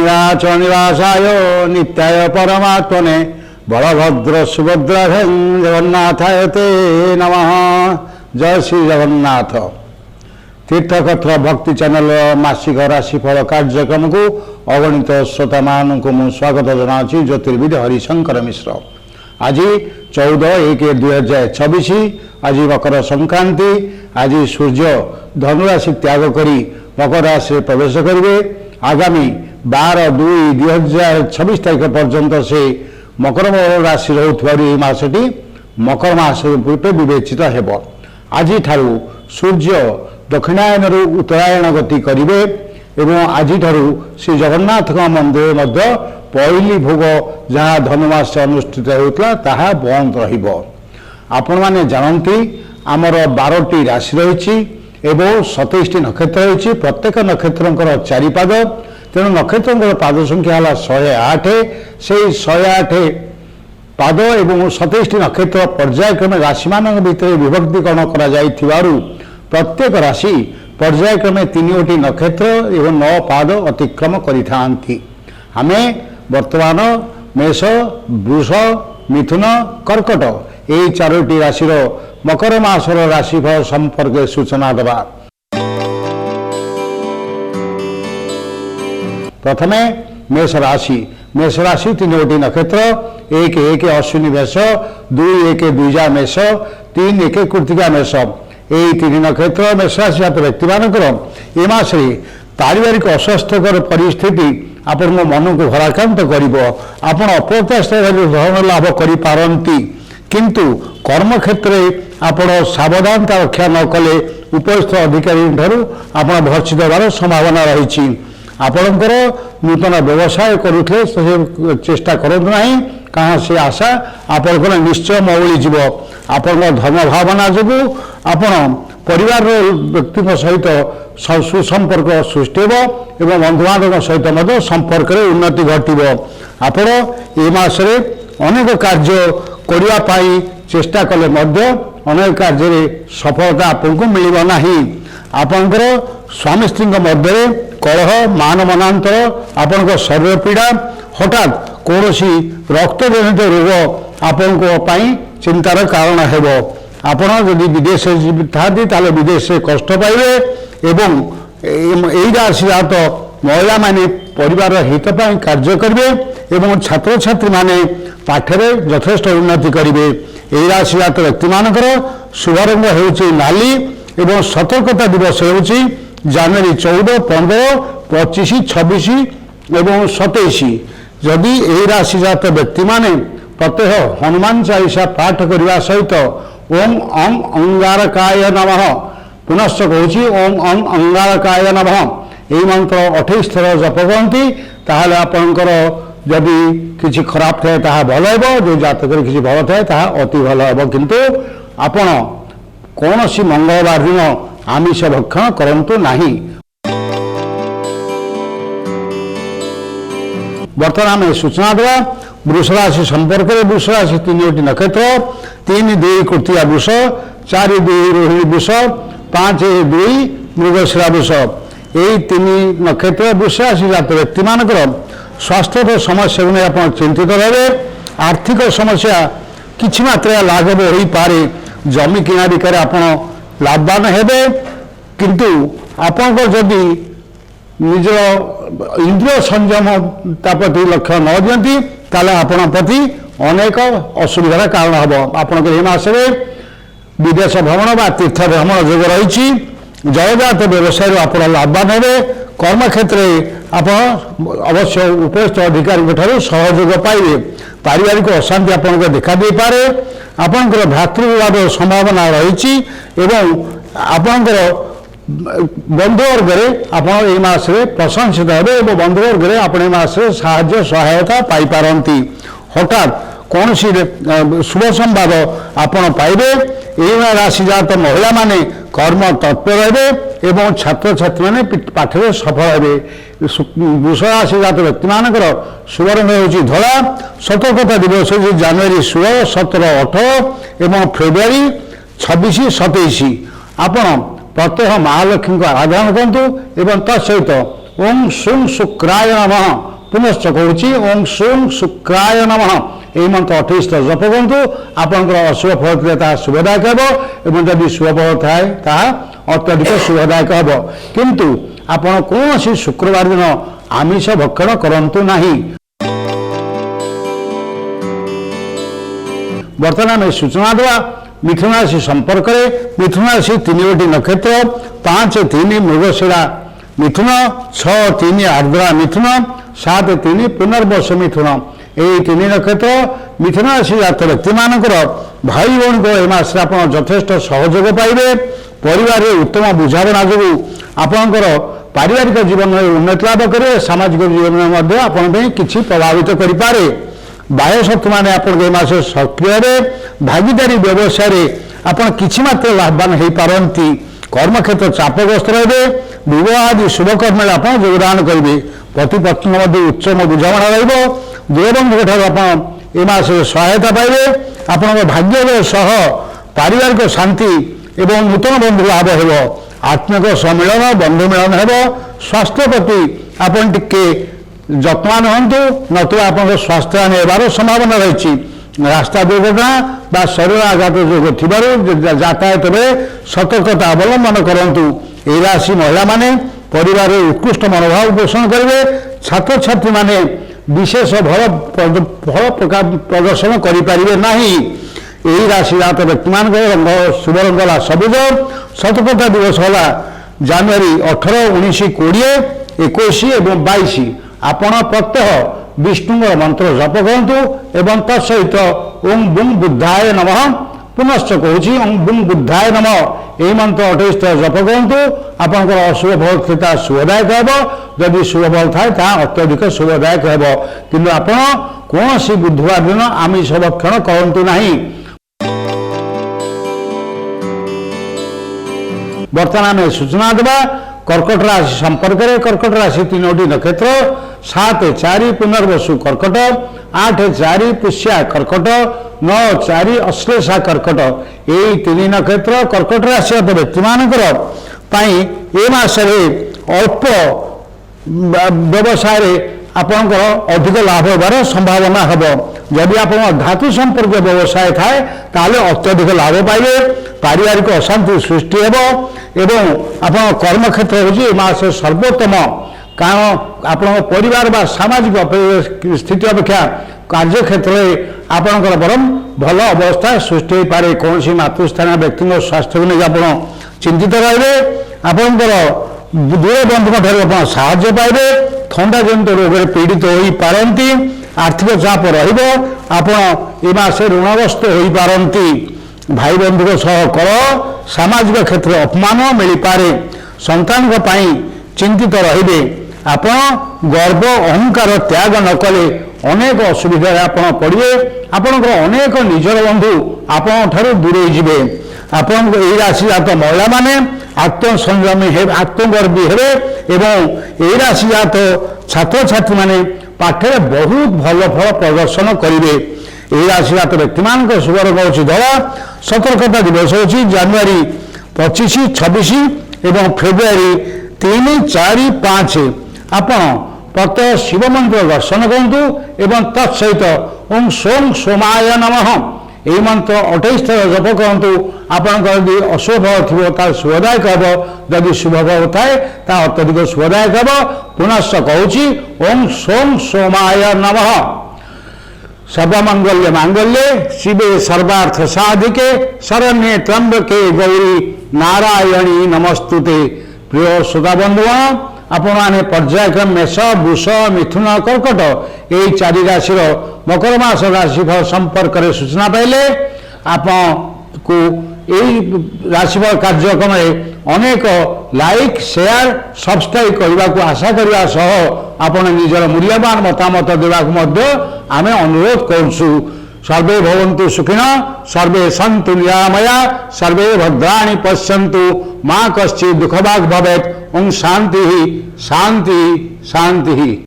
नीलाचलनिवासाय नित्याय परमात्मने बलभद्र सुभद्रा जगन्नाथाय ते नमः। जय श्री जगन्नाथ। तीर्थक्षेत्र भक्ति चैनल मासिक राशिफल कार्यक्रम को अगणित श्रोता मान को मु स्वागत जनाऊँगी। ज्योतिर्विद हरिशंकर मिश्र। आज 14/1/2026 आज मकर संक्रांति। आज सूर्य धनुराशि त्याग करी मकर राशि प्रवेश करेंगे। आगामी 12/2/2026 तारीख पर्यंत से मकर राशि रोसटी मकर मास रूपे विवेचित हेब। आज सूर्य दक्षिणायन उत्तरायण गति करेंगे एवं आज श्री जगन्नाथ मंदिर मध्य पहली भोग जहाँ धनुमास अनुष्ठित होता ताहा बंद रहिबो। आपण माने जानती आमर 12टी राशि रही एवं 27टी नक्षत्र रही। प्रत्येक नक्षत्र 4 पाद। तेणु नक्षत्र पाद संख्या है 108। से 108 पाद एवं 27टी नक्षत्र पर्यायक्रमे राशि मान भितर विभक्तिकरण करा जाइथिबारु प्रत्येक राशि पर्यायक्रमे 3टी नक्षत्र एवं 9 पाद अतिक्रम करिथांती। आमे वर्तमान मेष, वृष, मिथुन, कर्कट यही 4टी राशि मकर मासर राशिफल संपर्क सूचना देवा। प्रथमे मेष राशि। मेष राशि 3टी नक्षत्र 1 अश्विनी मेष, 2 द्विजा मेष, 3 कृत्तिका मेष यही 3 नक्षत्र मेष राशि व्यक्ति मानकर ए मासरे पारिवारिक अस्वास्थ्यकर परिस्थिति आपण मन को भराक्रांत करिबो। आपण अप्रत्याशित धन लाभ करि पारंती किंतु कर्म क्षेत्र में आपण सावधानता रक्षा न कले उपस्थित अधिकारी ठारू आपण भर्षित होवार संभावना रही। आपणकर नूतन व्यवसाय करुले चेष्टा करतु ना कहाँ से आशा आपणकर निश्चय मौली जीव। आपण धर्म भावना जो आपण परिवार व्यक्ति सहित सुसंपर्क सृष्टि हो एवं बंधुबांधव सहित संपर्क में उन्नति घटव। आपण ए मासरे अनेक कार्य करने चेष्टा कले अनेक कार्य सफलता आपको मिलना नहीं। आपणकर स्वामी स्त्री मध्य कलह मान मनांतर आपण शरीर पीड़ा हठात कौन रक्तजनित रोग आपण चिंतार कारण हेब। आपण जदि विदेश था विदेश से कष्ट पाइबे एवं यही राशि जात महिला माने परिवार हित कार्य करेंगे एवं छात्र छात्री माने पाठरे यथेष्ट उन्नति करेंगे। यही राशि जात व्यक्ति मानकर शुभ रंग होउची नाली एवं सतर्कता दिवस होउची जनवरी 14, 15, 25, 26 एवं 27। जदि यही राशि जात व्यक्ति माने प्रत्यह हनुमान चालीसा पाठ करने सहित ओम अं अंगारकाय नमः पुनश्च कहूँ ओम अं अंगारकाय नमः यही मंत्र 28 थर जप करती ताहले आपणकर जदि किसी खराब थाए ताहा भल हेबो। जो जातक किसी भल थाए ताहा अति भल हेबो। किंतु आपण कौन सी मंगलवार दिन आमिष भक्षण करंतु नहीं। वर्तमान आम सूचना देवा वृष राशि संपर्क में। वृष राशि 3टी नक्षत्र 3-2 कृत्तिका वृष, 4-2 रोहिणी वृष, 5-2 मृगशिरा वृष यही 3 नक्षत्र वृष राशि जात व्यक्ति मानकर स्वास्थ्य समस्या को आप चिंतित रहे। आर्थिक समस्या किछि मात्रा लाघव हो पारे। जमी किना बिकार आप लाभवान हेबे किंतु आपण जदि निज इंद्रिय संयम प्रति लक्ष्य न दियंती ताले आपण प्रति अनेक असुविधार कारण हम। आपण मसरे विदेश भ्रमण बा तीर्थ भ्रमण जोग रही। जयजात व्यवसाय आप लाभवान हे। कर्म क्षेत्र में आप अवश्य उपस्थित अधिकारी सहयोग पाइबे। पारिवारिक अशांति आपको देखा दे पारे। आपणकर भ्रातृभाव संभावना रही एवं आपणकर बंधुवर्ग आप मसरे प्रशंसित हे और बंधुवर्ग आप मसरे साहाय्य सहायता पाइपारती। हठात कौन शुभ संवाद आपण पाइबे। यही राशि जात महिला माने कर्म तत्पर रहे एवं छात्र छात्री माने पाठरे सफल हे। वृष राशि जात व्यक्ति मानकर शुभ रंग होची धला। सतर्कता दिवस जनवरी 16, 17, 18 एवं फेब्रुआरी 26, 27 आपण प्रत्यह महालक्ष्मी को आराधना करूँ एवं तत्सहित ओम शुं शुक्राय नमः पुनश्च कहूँ ओं सुं शुक्राय नमः यही मंत्र 28 थर जप करूँ आपंकर अशुभ फल थे शुभदायक हे जदि शुभ फल थाए अत्यधिक शुभदायक हे किंतु आपण कौन सी शुक्रवार दिन आमिष भक्षण करंतु नहीं। वर्तमान में सूचना देवा मिथुन राशि संपर्क में मिथुन राशि 3 नक्षत्र 5 3 मृगशिरा मिथुन 6 3 आर्द्रा मिथुन 7 3 पुनर्वस मिथुन यही 3 नक्षत्र मिथुन राशि जात व्यक्ति मानकर भाई भौणी को यह मास यथेष्ट सहयोग पाइबे परिवार में उत्तम बुझाणा जो आपणकर पारिवारिक जीवन में उन्नति लाभ करेंगे सामाजिक जीवन में आपण किसी प्रभावित करें बाह्य शत्रु मैंने आप सक्रिय भागीदारी व्यवसाय आपड़ कि लाभवान हो पारती कर्मक्षेत्र चापग्रस्त रहे विवाह आदि शुभकर्म आप योगदान करेंगे पति पत्नी मध्य उत्तम बुझाणा दूरबंधु आप सहायता पाइबे आपण भाग्य सह पारिवारिक शांति एवं नूतन बंधु लाभ हो आत्मिक सम्मिलन बंधु मिलन हो स्वास्थ्य प्रति आपन टिके जत्मान हूँ नतुवा आप स्वास्थ्य हानि होबार संभावना रही रास्ता दुर्घटना बा शरीर आघात जो थी यातायात में सतर्कता अवलंबन करूँ यह राशि महिला माने परिवार उत्कृष्ट मनोभाव पोषण करेंगे छात्र छात्री माने विशेष फल प्रदर्शन करें नहीं यही राशि जात व्यक्ति मान रंग शुभ रंग है सबुज सतर्कता दिवस है जानुरी 18 19 20 21 और 22 आपण प्रत्यह विष्णु मंत्र जप करूँ एवं तत्सहित ओं बुं बुद्धाय नमः पुनश्च कहूँ ओं बुं बुद्धाय नमः यही मंत्र 28 थर जप करूँ आपंकर अशुभ फल थे शुभदायक हे जदि शुभ फल थाए अत्यधिक शुभदायक हे कि आप कौन सी बुधवार दिन आमिष भक्षण करूँ नहीं। वर्तमान में सूचना देवा कर्कट राशि संपर्क में कर्कट राशि 3 नक्षत्र 7 4 पुनर्वसु कर्कट 8 4 पुष्या कर्कट 9 4 अश्लेषा कर्कट यही 3 नक्षत्र कर्कट राशि व्यक्ति मानकर ए मासरे अल्प व्यवसाय आपंकर अधिक लाभ होबार संभावना हम जदि आप धातु संपर्क व्यवसाय थाए ताले अत्यधिक लाभ पाइबे पारिवारिक अशांति सृष्टि एवं आप कर्मक्षेत्र हूँ मास सर्वोत्तम कारण आप परिवार बा सामाजिक स्थिति अपेक्षा कार्यक्षेत्र में आपंकर बरम भल अवस्था सृष्टि हो पारे कौन सी मातृस्थान व्यक्ति स्वास्थ्य को लेकिन आप चिंतित रहे आपंकर दूर बंधु साहाय्य पाइबे थंडा जनित रोग पीड़ित हो पारती आर्थिक चाप रमासे ऋणग्रस्त हो पारती भाई बंधु सह कल सामाजिक क्षेत्र अपमान मिल पारे संतान चिंतित रहिबे आप गर्व अहंकार त्याग न कले अनेक असुविधा आप पड़े आपंकर अनेक निजर बंधु आपठार दूरे जीवे आप राशि जात महिला माने आत्मसंयमी आत्मगर्वी हे एवं यही राशि जात छात्र छात्री माने पाठे बहुत भल फल प्रदर्शन करेंगे यही राशि जात व्यक्ति मान शुभ रंग हो धला सतर्कता दिवस हो जानुरी 25 26 एवं फेब्रुआरी 3 4 5 आप प्रत्यय शिव मंत्र दर्शन करूँ एवं तत्सहित ओं सों सोमाय नमः यही मंत्र 28 थर जप करूँ आपंकर यदि अशुभ फल थी शुभदायक हे जदि शुभ फल थाए अत्यधिक शुभदायक हे पुनश्च कहूँ ओं सों सोमाय नमः सर्वमंगल्य मांगल्ये शिवे सर्वार्थ साधिके शरण्ये त्र्यंबके गौरी नारायणी नमस्तुते। प्रिय श्रोता बंधुगण आपने पर्यायक्रम मेष वृष मिथुन कर्कट यही 4 राशि मकर मास राशिफल संपर्क में सूचना पाइले आपको यही राशिफल कार्यक्रम में अनेक लाइक शेयर सब्सक्राइब करने को आशा करने सह आपण निजर मूल्यवान मतामत देवाक आमे अनुरोध करूँ। सर्वे भवन्तु सुखिनः सर्वे सन्तु निरामया सर्वे भद्राणि पश्यन्तु मां कश्चित् दुःखभाग् भवेत्। ओं शांति शांति शांति।